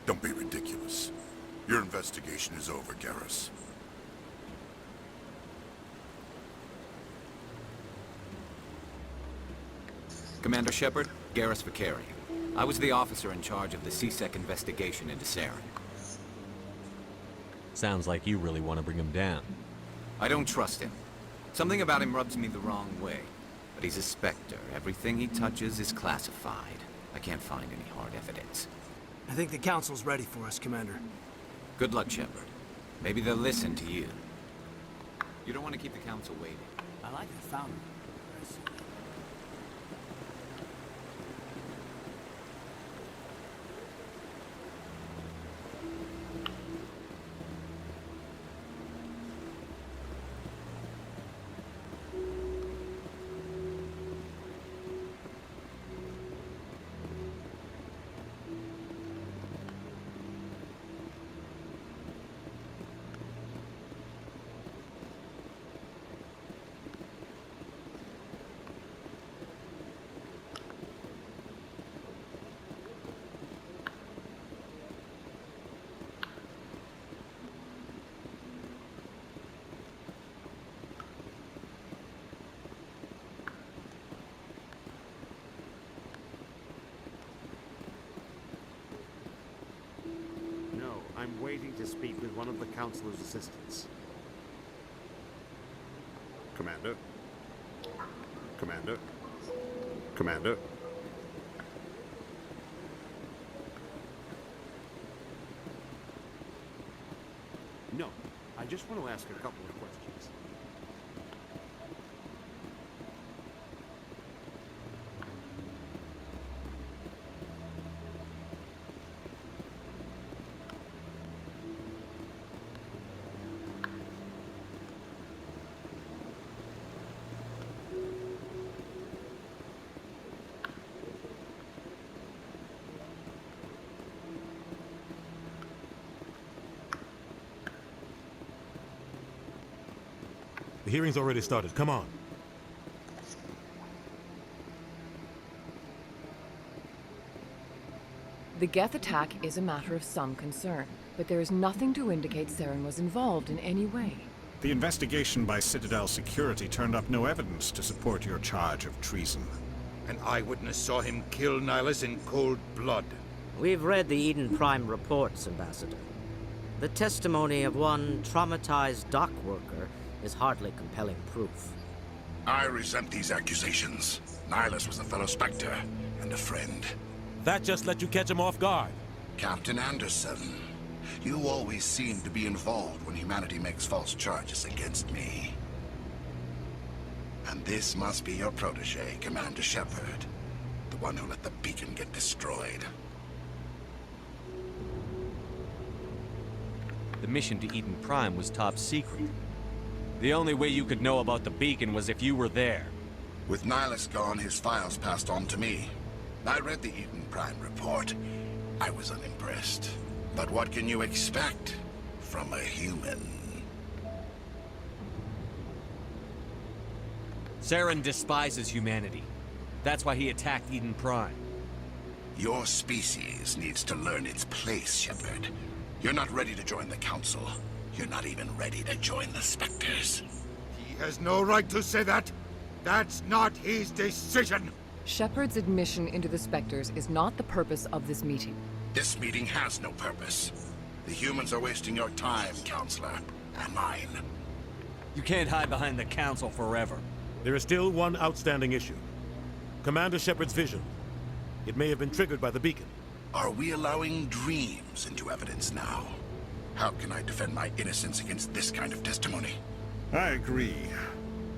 Don't be ridiculous. Your investigation is over, Garrus. Commander Shepard, Garrus Vakarian. I was the officer in charge of the C-Sec investigation into Saren. Sounds like you really want to bring him down. I don't trust him. Something about him rubs me the wrong way. But he's a Spectre. Everything he touches is classified. I can't find any hard evidence. I think the Council's ready for us, Commander. Good luck, Shepard. Maybe they'll listen to you. You don't want to keep the Council waiting. I like the fountain. I'm waiting to speak with one of the Councilor's assistants. Commander? Commander? Commander? No, I just want to ask a couple of questions. The hearing's already started. Come on. The Geth attack is a matter of some concern, but there is nothing to indicate Saren was involved in any way. The investigation by Citadel Security turned up no evidence to support your charge of treason. An eyewitness saw him kill Nihilus in cold blood. We've read the Eden Prime reports, Ambassador. The testimony of one traumatized dock worker is hardly compelling proof. I resent these accusations. Nihilus was a fellow Spectre and a friend. That just let you catch him off guard. Captain Anderson, you always seem to be involved when humanity makes false charges against me. And this must be your protege, Commander Shepard. The one who let the beacon get destroyed. The mission to Eden Prime was top secret. The only way you could know about the beacon was if you were there. With Nihilus gone, his files passed on to me. I read the Eden Prime report. I was unimpressed. But what can you expect from a human? Saren despises humanity. That's why he attacked Eden Prime. Your species needs to learn its place, Shepard. You're not ready to join the Council. You're not even ready to join the Spectres. He has no right to say that. That's not his decision. Shepard's admission into the Spectres is not the purpose of this meeting. This meeting has no purpose. The humans are wasting your time, Counselor, and mine. You can't hide behind the Council forever. There is still one outstanding issue. Commander Shepard's vision. It may have been triggered by the beacon. Are we allowing dreams into evidence now? How can I defend my innocence against this kind of testimony? I agree.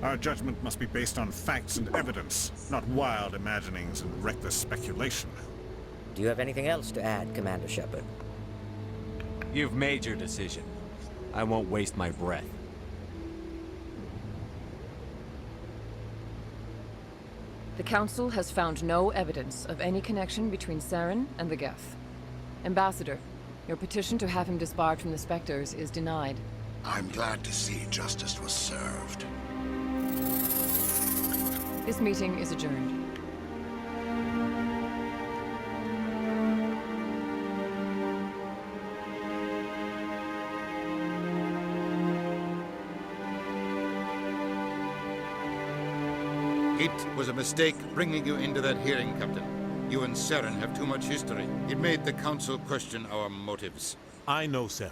Our judgment must be based on facts and evidence, not wild imaginings and reckless speculation. Do you have anything else to add, Commander Shepard? You've made your decision. I won't waste my breath. The Council has found no evidence of any connection between Saren and the Geth. Ambassador, your petition to have him disbarred from the Spectres is denied. I'm glad to see justice was served. This meeting is adjourned. It was a mistake bringing you into that hearing, Captain. You and Saren have too much history. It made the Council question our motives. I know Saren.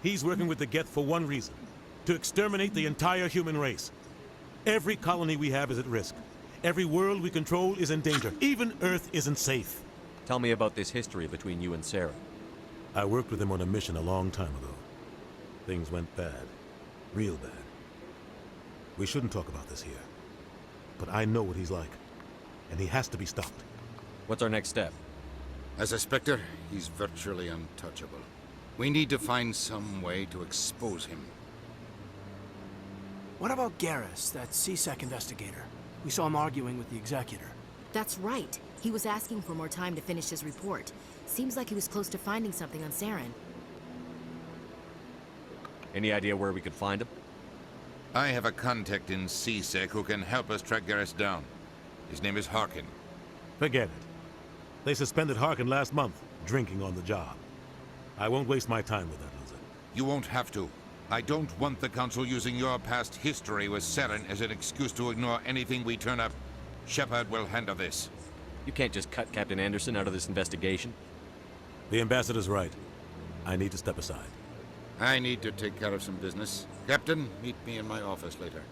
He's working with the Geth for one reason. To exterminate the entire human race. Every colony we have is at risk. Every world we control is in danger. Even Earth isn't safe. Tell me about this history between you and Saren. I worked with him on a mission a long time ago. Things went bad. Real bad. We shouldn't talk about this here. But I know what he's like. And he has to be stopped. What's our next step? As a Spectre, he's virtually untouchable. We need to find some way to expose him. What about Garrus, that CSEC investigator? We saw him arguing with the Executor. That's right. He was asking for more time to finish his report. Seems like he was close to finding something on Saren. Any idea where we could find him? I have a contact in CSEC who can help us track Garrus down. His name is Harkin. Forget it. They suspended Harkin last month, drinking on the job. I won't waste my time with that loser. You won't have to. I don't want the Council using your past history with Saren as an excuse to ignore anything we turn up. Shepard will handle this. You can't just cut Captain Anderson out of this investigation. The Ambassador's right. I need to step aside. I need to take care of some business. Captain, meet me in my office later.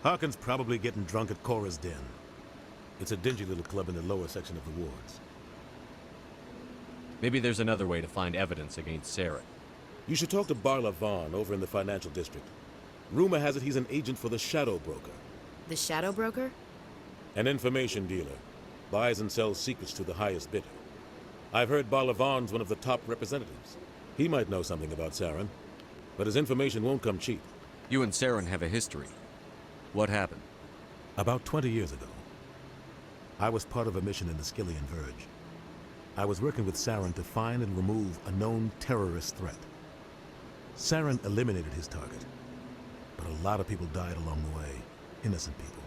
Harkin's probably getting drunk at Cora's Den. It's a dingy little club in the lower section of the wards. Maybe there's another way to find evidence against Saren. You should talk to Barla Vaughn over in the financial district. Rumor has it he's an agent for the Shadow Broker. The Shadow Broker? An information dealer. Buys and sells secrets to the highest bidder. I've heard Barla Vaughn's one of the top representatives. He might know something about Saren, but his information won't come cheap. You and Saren have a history. What happened? About 20 years ago, I was part of a mission in the Skillian Verge. I was working with Saren to find and remove a known terrorist threat. Saren eliminated his target, but a lot of people died along the way, innocent people.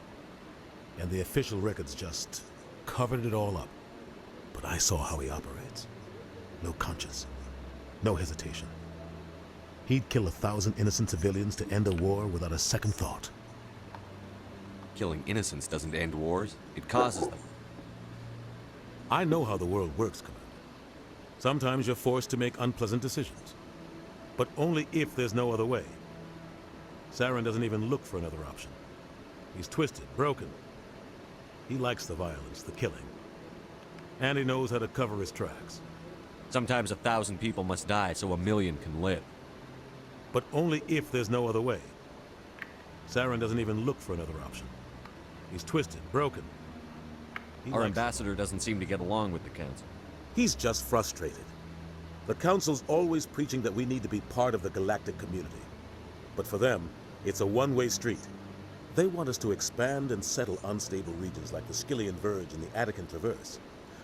And the official records just covered it all up. But I saw how he operates. No conscience, no hesitation. He'd kill 1,000 innocent civilians to end a war without a second thought. Killing innocents doesn't end wars, it causes them. I know how the world works, Commander. Sometimes you're forced to make unpleasant decisions. But only if there's no other way. Saren doesn't even look for another option. He's twisted, broken. He likes the violence, the killing. And he knows how to cover his tracks. Sometimes 1,000 people must die so 1,000,000 can live. But only if there's no other way. Saren doesn't even look for another option. He's twisted, broken. Our ambassador doesn't seem to get along with the Council. He's just frustrated. The Council's always preaching that we need to be part of the galactic community. But for them, it's a one-way street. They want us to expand and settle unstable regions like the Skillian Verge and the Attican Traverse.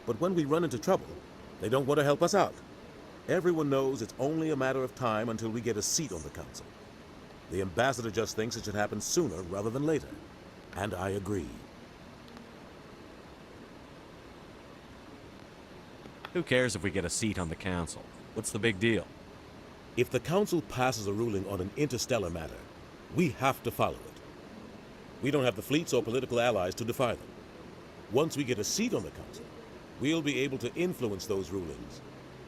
But when we run into trouble, they don't want to help us out. Everyone knows it's only a matter of time until we get a seat on the Council. The ambassador just thinks it should happen sooner rather than later. And I agree. Who cares if we get a seat on the Council? What's the big deal? If the Council passes a ruling on an interstellar matter, we have to follow it. We don't have the fleets or political allies to defy them. Once we get a seat on the Council, we'll be able to influence those rulings,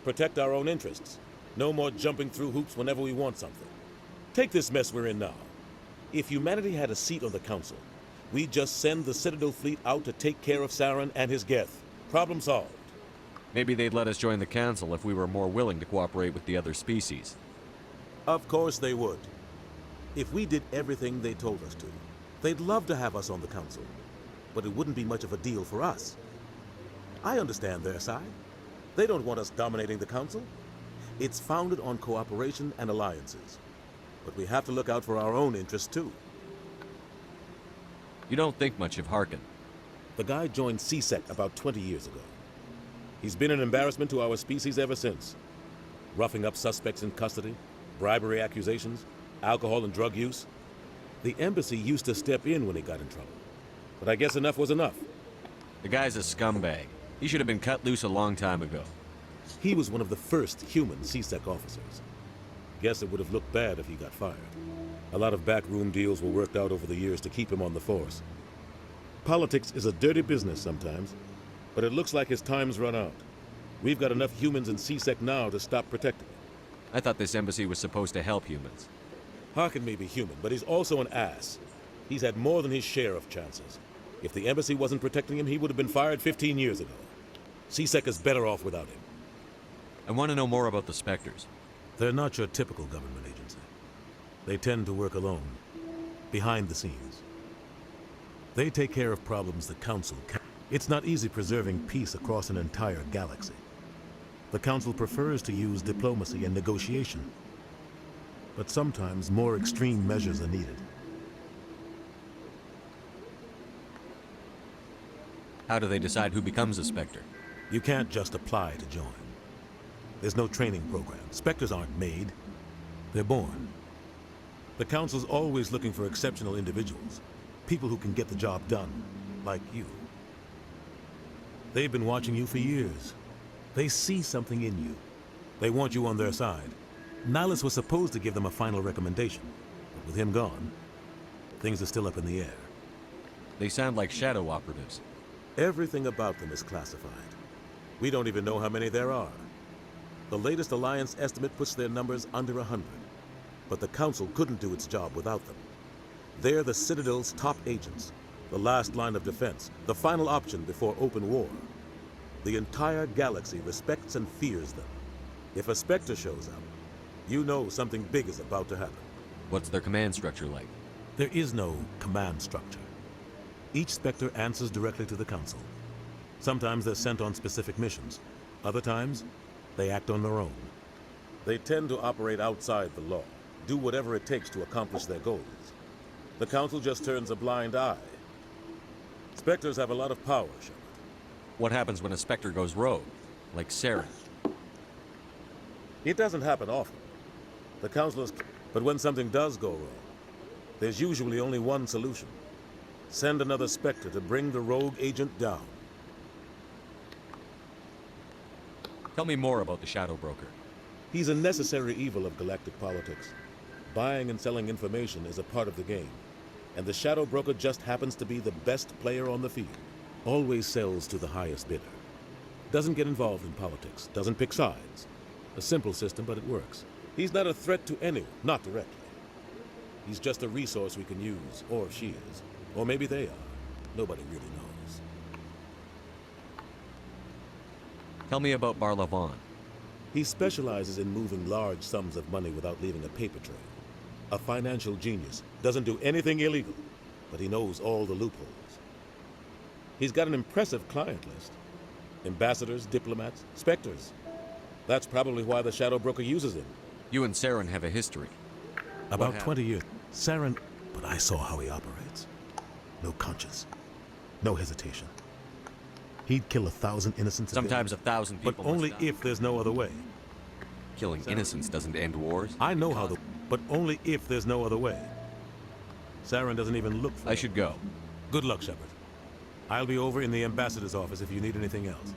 protect our own interests. No more jumping through hoops whenever we want something. Take this mess we're in now. If humanity had a seat on the Council, we'd just send the Citadel fleet out to take care of Saren and his Geth. Problem solved. Maybe they'd let us join the Council if we were more willing to cooperate with the other species. Of course they would. If we did everything they told us to, they'd love to have us on the Council. But it wouldn't be much of a deal for us. I understand their side. They don't want us dominating the Council. It's founded on cooperation and alliances. But we have to look out for our own interests, too. You don't think much of Harkin. The guy joined CSEC about 20 years ago. He's been an embarrassment to our species ever since. Roughing up suspects in custody, bribery accusations, alcohol and drug use. The embassy used to step in when he got in trouble. But I guess enough was enough. The guy's a scumbag. He should have been cut loose a long time ago. He was one of the first human CSEC officers. Guess it would have looked bad if he got fired. A lot of backroom deals were worked out over the years to keep him on the force. Politics is a dirty business sometimes, but it looks like his time's run out. We've got enough humans in C-Sec now to stop protecting him. I thought this embassy was supposed to help humans. Harkin may be human, but he's also an ass. He's had more than his share of chances. If the embassy wasn't protecting him, he would have been fired 15 years ago. C-Sec is better off without him. I want to know more about the Spectres. They're not your typical government agency. They tend to work alone, behind the scenes. They take care of problems the Council can't. It's not easy preserving peace across an entire galaxy. The Council prefers to use diplomacy and negotiation. But sometimes more extreme measures are needed. How do they decide who becomes a Spectre? You can't just apply to join. There's no training program. Spectres aren't made. They're born. The Council's always looking for exceptional individuals. People who can get the job done, like you. They've been watching you for years. They see something in you. They want you on their side. Nihilus was supposed to give them a final recommendation, but with him gone, things are still up in the air. They sound like shadow operatives. Everything about them is classified. We don't even know how many there are. The latest Alliance estimate puts their numbers under 100. But the Council couldn't do its job without them. They're the Citadel's top agents, the last line of defense, the final option before open war. The entire galaxy respects and fears them. If a Spectre shows up, you know something big is about to happen. What's their command structure like? There is no command structure. Each Spectre answers directly to the Council. Sometimes they're sent on specific missions. Other times, they act on their own. They tend to operate outside the law, do whatever it takes to accomplish their goals. The Council just turns a blind eye. Spectres have a lot of power, Shepard. What happens when a Spectre goes rogue? Like Saren? It doesn't happen often. The Council is... But when something does go wrong, there's usually only one solution. Send another Spectre to bring the rogue agent down. Tell me more about the Shadow Broker. He's a necessary evil of galactic politics. Buying and selling information is a part of the game. And the Shadow Broker just happens to be the best player on the field. Always sells to the highest bidder. Doesn't get involved in politics. Doesn't pick sides. A simple system, but it works. He's not a threat to anyone, not directly. He's just a resource we can use, or she is. Or maybe they are. Nobody really knows. Tell me about Barlavan. He specializes in moving large sums of money without leaving a paper trail. A financial genius. Doesn't do anything illegal, but he knows all the loopholes. He's got an impressive client list. Ambassadors, diplomats, Spectres. That's probably why the Shadow Broker uses him. You and Saren have a history. About 20 years. Saren... But I saw how he operates. No conscience. No hesitation. He'd kill 1,000 innocents a day. Sometimes 1,000 people But only must die. if there's no other way. Killing innocents doesn't end wars. I know how the... But only if there's no other way. Saren doesn't even look for I should go. Good luck, Shepard. I'll be over in the ambassador's office if you need anything else.